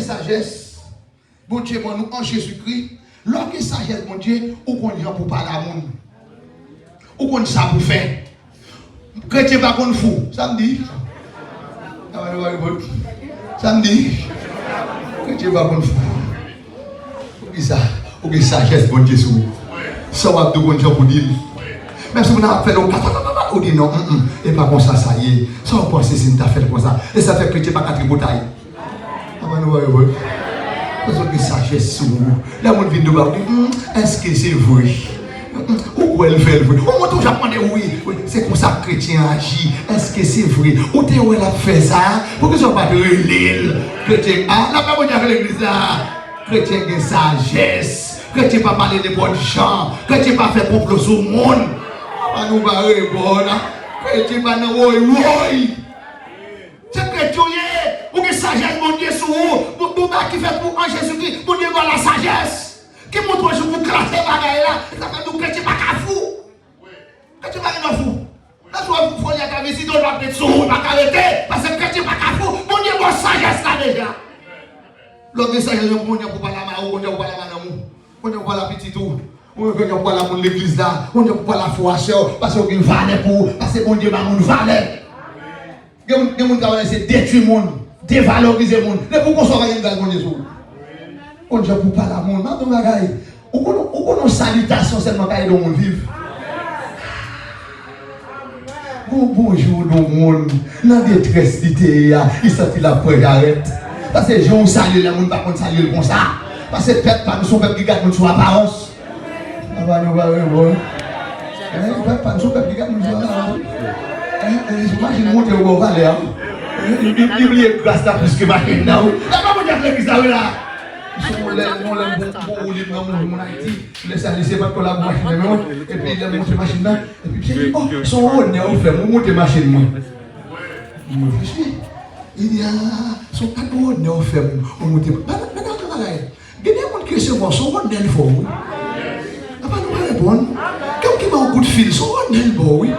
sagesse, bon Dieu, nous en Jésus-Christ, lorsque sagesse, mon Dieu, ou qu'on y a pour parler à monde, ou qu'on ça pour faire. Chrétien pas qu'on fou, ça me dit. Ça me dit. Chrétien pas qu'on fou. Ou ça, ou que sagesse, bon Dieu, ça va tout bon Dieu pour dire. Même si vous avez fait l'homme, vous dites non, et pas comme ça, ça y est. Ça va penser si vous avez fait comme ça. Et ça fait chrétien pas quatre bouteilles. Parce que sagesse sur vous. Là, on vient de voir, est-ce que c'est vrai? Ou elle fait vrai? On m'a toujours demandé oui. C'est comme ça que chrétien agit. Est-ce que c'est vrai? Ou t'es où elle a fait ça? Pour que ce soit pas de l'île. Chrétien, ah, là, pas bon dire l'église là. Chrétien de sagesse. Chrétien pas parler de bonnes gens. Chrétien pas faire complot sur le monde. Ah, nous va répondre. Chrétien pas dans oui. C'est chrétien. Pour que sagesse, mon Dieu, sur vous, pour qui fait pour en Jésus-Christ, mon Dieu, voilà la sagesse. Qui montre que je vous classe les bagailles là, ça fait nous chrétiens pas qu'à fou. Chrétien pas qu'à fou. Là, tu vas vous faire la visite, on va mettre sur vous, pas qu'à arrêter, parce que chrétien pas qu'à fou. Mon Dieu, voilà sagesse là déjà. L'homme sagesse, mon Dieu, pour pas la main, mon Dieu, pour pas la main, mon Dieu, pour la petite tout. On Dieu, pour la monde l'église là, on Dieu, pour la foi, parce qu'on a valeur pour, parce que mon Dieu, ma monde valeur. Il y a des gens qui ont essayé de détruire le monde. Dévaloriser le monde. Mais pourquoi ça va y aller dans le monde? On dit pour parler à monde. On a une salutation seulement quand il y a dans le monde vivre. Bonjour dans le monde. La détresse d'ité, il sortit la peur, arrête. Parce que les gens saluent le monde, par contre saluer comme ça. Parce que peuple, nous sommes peuple qui garde sur l'apparence. On va nous voir, bon. Peuple, nous sommes peuple qui garde sur l'apparence. Imagine monter au valet. Il est grâce à plus que ma chaîne là. Là, pas dire l'église là. On l'aime bon mon Haïti. Laisse aller, pas pour la machine. Et puis il a monté machine là. Et puis j'ai dit, oh, son honneur au fait, on monte machine. Il y a son honneur au fait, on monte. Il y a des gens qui recevoir son honneur il faut. Après nous répondre. Comme qui m'a un coup de fil, son honneur bon oui.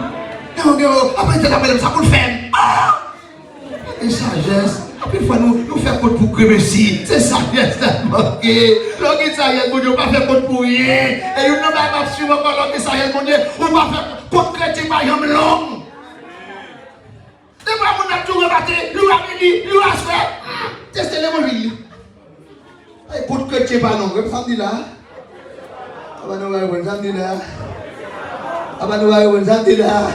Après tu l'appelles ça pour le faire. Et sagesse, après il faut nous faire compte pour que merci. C'est sagesse là, ok. L'homme sagesse, mon Dieu, on va faire compte pour rien. Et il ne va pas suivre encore l'homme sagesse, mon Dieu, on va faire compte chrétien par exemple l'homme. Et moi, on a tout rebattu, lui a dit, lui a fait. Testez-le, mon vie. Et compte chrétien par l'homme, vous savez là. Ah ben nous allons, vous savez là. Ah ben nous allons, vous savez là.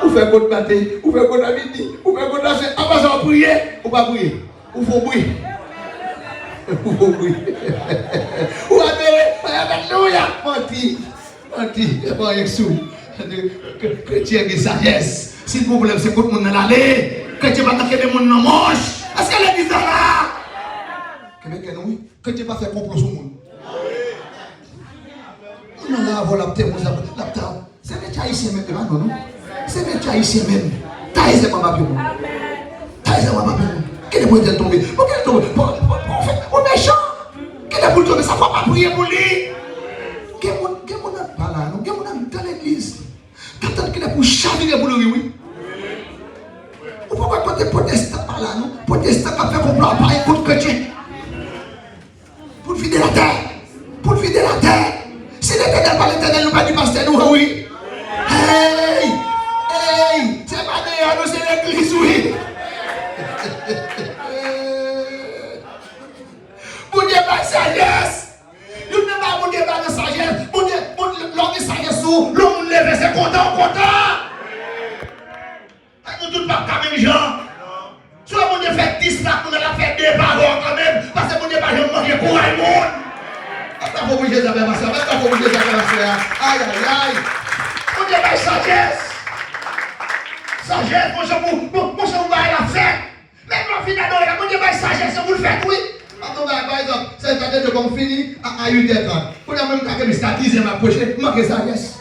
Vous faites votre matin, vous faites votre midi, vous faites votre affaire. Après ça, vous priez, ou pas prier. Ou faut prier. Ou faut prier. Ou adorez, alléluia. Menti, et pas avec sous. Chrétien qui sagesse. Si le problème c'est que tout le monde dans l'allée, chrétien pas taquer les gens dans la manche. Est-ce qu'elle est bizarre là? Chrétien pas faire complot sur le monde. On a là avant la terre, c'est les haïtiens maintenant, non? C'est les haïtiens même. Taïsé ma papillon. Taïsé ma papillon. Quel est le point de tomber? Pour quel tomber? On est méchant. Quel est le point de tomber? Ça ne va pas prier pour lui. Quel est le point de pas là? Quel est le point dans l'église? Quand il est pour chavirer pour lui, oui. Pourquoi quand tu es protestant par là, non? Protestant qui a fait complot à Paris contre chrétien. Pour vider la terre. Pour vider la terre. Si l'éternel par l'éternel, nous pas du pasteur, nous, oui. Hey! C'est pas d'ailleurs, nous, c'est l'église, oui. Mon Dieu, pas sagesse. Nous ne pas mon Dieu, pas de sagesse. Mon Dieu, l'homme de sagesse, l'homme levé, c'est content. Nous ne tous pas quand même, gens. Soit mon Dieu fait 10 là, on a fait 2 paroles quand même, parce que mon Dieu, pas jamais manger pour un monde. Attends, faut bouger ça, ma soeur. Attends, faut bouger ça, ma soeur. Aïe. On dit, bah, sagesse. Sagesse, mon cher, vous allez la faire. Même l'on finit d'adorer, on dit, bah, sagesse, vous le faites, oui. Attends, par exemple, c'est un de comme fini à 8h30. Pour la même temps que je suis à 10h approché, manquez sagesse.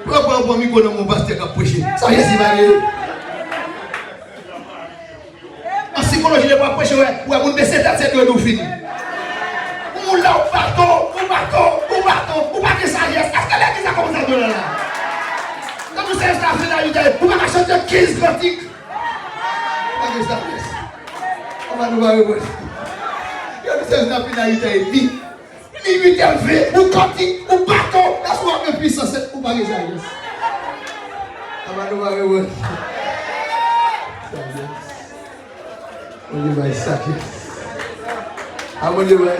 Pourquoi on micro dans mon pasteur qui a prêché? Sagesse, il va aller. En psychologie, les pas prêcher, ouais, on baisse la tête de nous fini. On l'a au bateau, ou pas que sagesse. Est-ce que l'église a commencé à donner là? Quand vous savez, c'est la finalité, vous pouvez chanter 15 gothiques. pas ça. On va nous voir. Il y a des gens qui n'ont pas été limite élevé, ou cantique, ou bâton, la soirée de puissance, ou pas les sagesse. On va nous voir. On va nous voir sagesse. On va nous voir.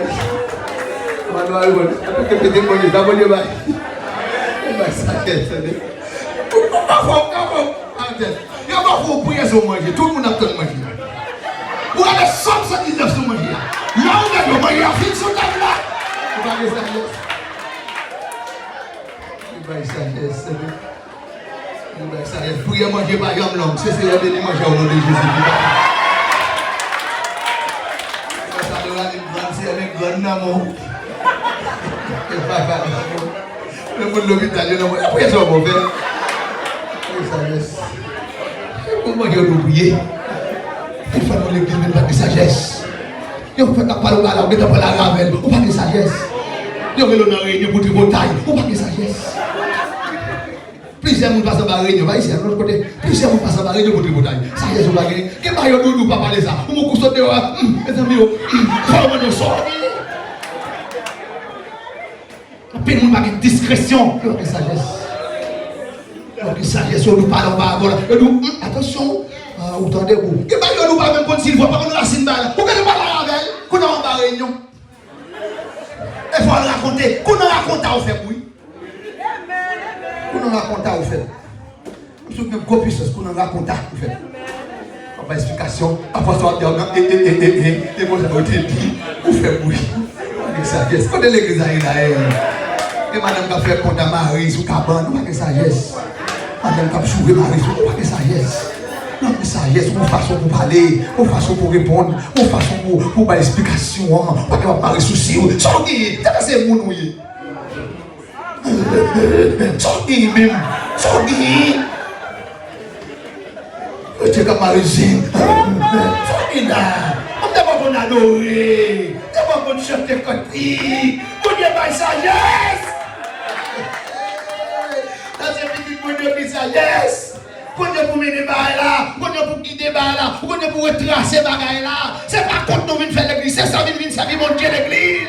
On va nous voir. On va nous voir. Il y a pas de prière sur manger, tout le monde a besoin de manger. Vous avez 179 sur manger. Là où vous avez manger, il sur table là. Vous avez sagesse. Vous avez sagesse. Vous avez sagesse. Prière manger par exemple langue. C'est la béni manger au nom de Jésus. Ça doit aller grand, c'est avec grand amour. Le monde de l'hôpital, il y a un prière sur mon père. Sagesse. Comment vous priez? Il faut que l'église ne pas de sagesse. Il faut que la parole là, on ne pas la ravelle, on pas de sagesse. Il faut que l'on a réunion pour tripotaille, on pas de sagesse. Plusieurs monde passent par réunion, va ici à l'autre côté. Plusieurs monde passent par réunion pour tripotaille. Sagesse ou pas gagner. Qu'est-ce que nous pas parler ça? On me couche dehors. Les amis, comment nous sortir? Puis nous pas de discrétion, il faut que sagesse. Donc, sagesse, nous parlons pas. Attention, vous tendez vous. Et bien, nous parlons même comme s'il ne faut pas qu'on nous racine balle. Pourquoi nous parlons avec elle? Qu'on a en réunion. Il faut raconter. Qu'on a raconté au fait, oui. Qu'on a raconté au fait. Nous sommes même gros puissance. Qu'on a raconté au fait. On va explication. Après ça, et moi, j'ai dit, vous faites oui. Sagesse. Quand l'église a eu et madame va faire compte à Marie sous cabane, on va que sagesse. Madame va soulever Marie sous on va que sagesse. Non, mais sagesse, une façon pour parler, une façon pour répondre, une façon pour faire explication. On va que Marie souci. Sorti, c'est mon nouille. Sorti même, sorti. Tu comme Marie Zing. Sorti là. On ne va pas adorer. On ne va pas chanter côté. On ne va pas sagesse. Sagesse. Pour ne mener des bails là, pour ne pour quitter des bails là, pour ne pour retracer des bagailles là. C'est pas contre nous venir faire l'église, c'est ça venir servir mon Dieu l'église.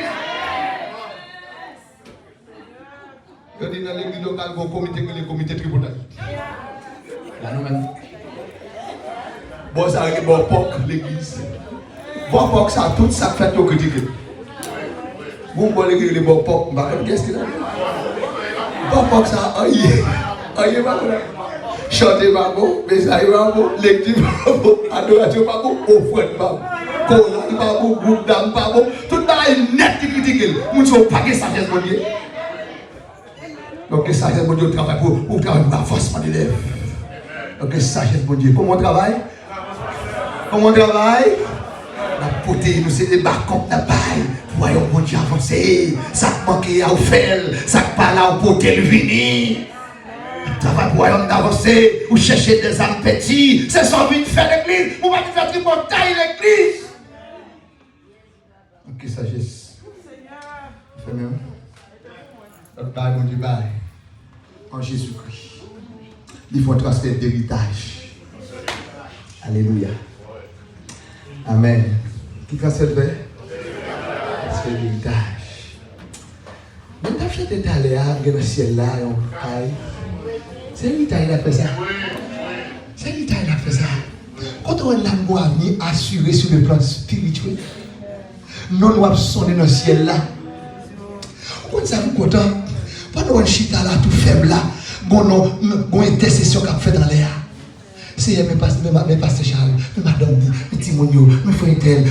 Je dis dans l'église locale, il y a un comité qui est le comité tribunal. Là nous-mêmes. Bon, ça arrive bon POC l'église. Bon POC ça, tout ça fait au critique. Bon, l'église les bon POC, qu'est-ce qu'il a? Bon POC ça, aïe, chanter pas bon, message pas bon, lecture pas bon, adoration pas bon, offrande pas bon, chorale pas bon, groupe d'âme pas bon, tout ça est net qui critique. Nous ne sommes pas que sagesse mon Dieu. Donc sagesse mon Dieu travaille pour travailler pour renforcement de l'élève. Donc sagesse mon Dieu, comment on travaille? Comment on travaille? La beauté, nous c'est des barcons de bail. Voyons mon Dieu avancer. Ça manque à faire, ça pas là pour le venir. Travail pour royaume d'avancer, ou chercher des âmes petits, c'est sans but de faire l'église, ou pas de faire tripotaille l'église. Ok, sagesse. Fais même. Notre Père, mon Dieu, en Jésus-Christ. Il faut transférer d'héritage. Alléluia. Amen. Qui transfère le transfert d'héritage. Même t'as fait des aléas, dans le ciel là, c'est lui qui a fait ça. C'est lui qui a fait ça. Quand on a l'amour à venir assurer sur le plan spirituel, nous nous sommes dans le ciel là. Quand nous sommes contents, pendant qu'on chita là, tout faible là, bon intercession qu'on fait dans l'air. C'est mes pasteurs Charles, mes madame, mes Timonio, mes frères tel,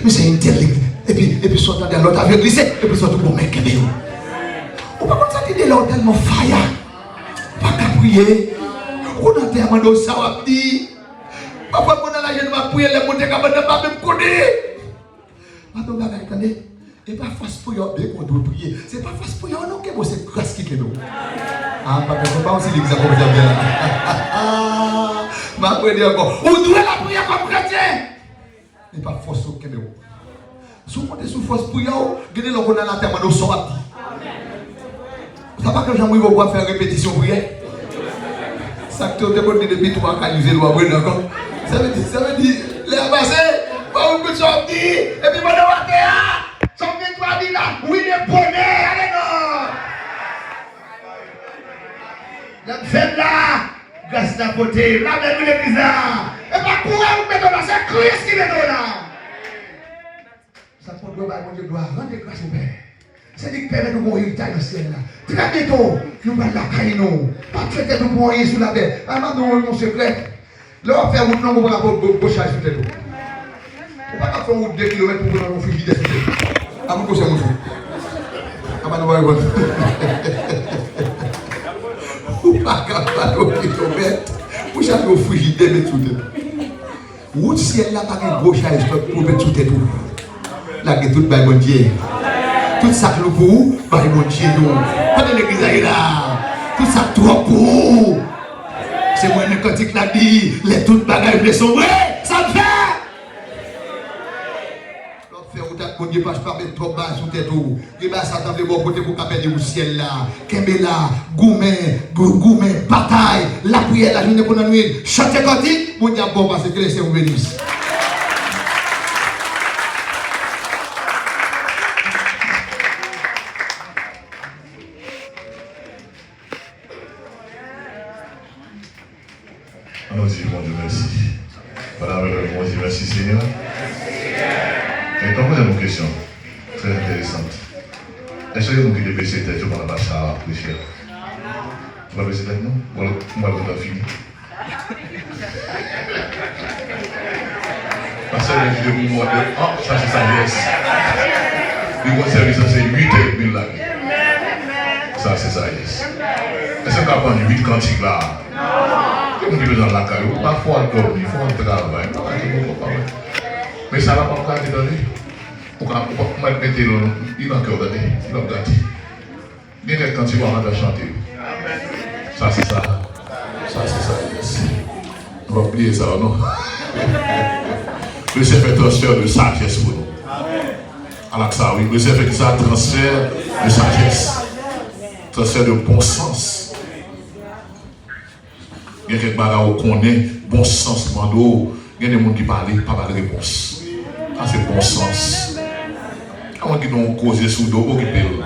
mais c'est une telle. Et puis sortant de l'autre avec glissé, et puis sortant pour mettre Kébé. On va comme ça dire là tellement fire. Pas qu'à prier. On a tellement de ça à dire. Parfois, on a la jeune va prier, les montées comme on n'a pas même connu. Maintenant, on va attendre. Et pas face pour eux, bien qu'on doit prier. C'est pas face pour eux, non, que c'est grâce qui est nous. Ah, parce que pas aussi l'exemple comme ça bien. Ah, ma prière encore. On doit la prière comme chrétien. Et pas force au Québec. Si on est sous force pour eux, regardez le qu'on a la terre, on sort à dire. Ça va que Jean-Louis va faire répétition prière. Ça que tu as demandé depuis 3 4 jours, Ça veut dire, les avancés, pas beaucoup de sorties, et puis mon avancé, son victoire dit là, oui, les bonnets, allez non! La femme là, grâce à la beauté, la même l'église là, et pas courir ou mettre là, c'est Christ qui est là. Ça peut doit, mon Dieu, doit rendre grâce au Père. C'est dit que Père nous mourir dans le ciel là. Très bientôt, nous allons la caille nous. Pas de fait nous mourir sous la terre. Avant nous, mon secret. Là, on fait route, non, on va faire bouchage sur tête. On va pas faire route 2 km pour nous faire frigidaire sur tête. À vous poser mon frère. Avant nous voir. Ou pas capable de kilomètres pour chaque frigidaire mettre sous tête. Route ciel là, pas de bouchage pour mettre sous tête. Là, que tout le bon Dieu. Tout ça pour vous, par mon Dieu, nous. Pas de l'église là. Tout ça trop pour vous. C'est moi qui quand l'a dit, les toutes bagages les sont vraies, ça me fait. L'autre fait où t'as connu pas pas mettre trop bas sous tête ou. Et ben ça t'a fait bon côté pour capter au ciel là. Kembela, goumé, bataille, la prière la journée pour la nuit. Chanter cantique, mon Dieu bon parce que les c'est vous bénisse. Allons-y, mon Dieu, merci. Voilà, mon Dieu, merci Seigneur. Et comme vous avez une question très intéressante. Est-ce que vous pouvez baisser tête pour la passer à la prière? Vous va baisser tête, non? Moi, vous avez fini. Parce que les vidéos pour moi, ça c'est sagesse. Le bon service, ça c'est 8 000 là. Ça c'est sagesse. Est-ce que vous avez prendre 8 cantiques là? On dit dans la caille, parfois on dormit, il faut travailler. Mais ça va pas me donner. On va mettre il a encore donné, il a gâté. Bien que quand tu vas rentrer chanter. Ça c'est ça. Ça c'est ça, yes. On va oublier ça, non? Le Seigneur fait transfert de sagesse pour nous. Alors ça, oui, le Seigneur fait ça, transfert de sagesse. Transfert de bon sens. Il y a quelques bagages qu'on connaît, bon sens, il y a des gens qui parlent, pas de réponse. Ça c'est bon sens. Quand on dit qu'on cause sous dos, occupez-le.